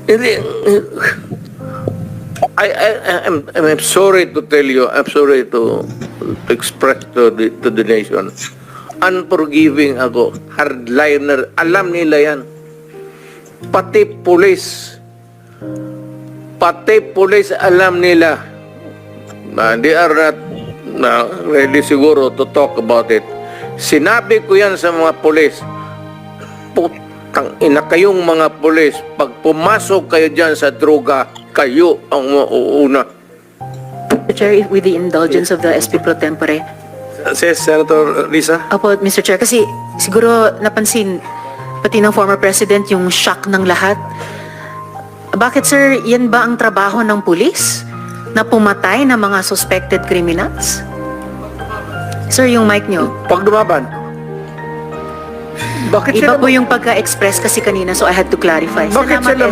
Hindi, I'm sorry to tell you, I'm sorry to express to the nation. Unforgiving ako, hardliner, alam nila yan. Pati pulis alam nila. They are not ready siguro to talk about it. Sinabi ko yan sa mga pulis. Putang ina kayong mga pulis, pag pumasok kayo dyan sa droga, kayo ang mauuna. Mr. Chair, with the indulgence of the SP Pro Tempore. Says Senator Risa. Opo, Mr. Chair, kasi siguro napansin pati ng former president yung shock ng lahat. Bakit, sir, yan ba ang trabaho ng pulis? Na pumatay ng mga suspected criminals? Sir, yung mic nyo. Pag lumaban, bakit Iba sila po yung pagka-express kasi kanina, so I had to clarify. Bakit Salamat, sila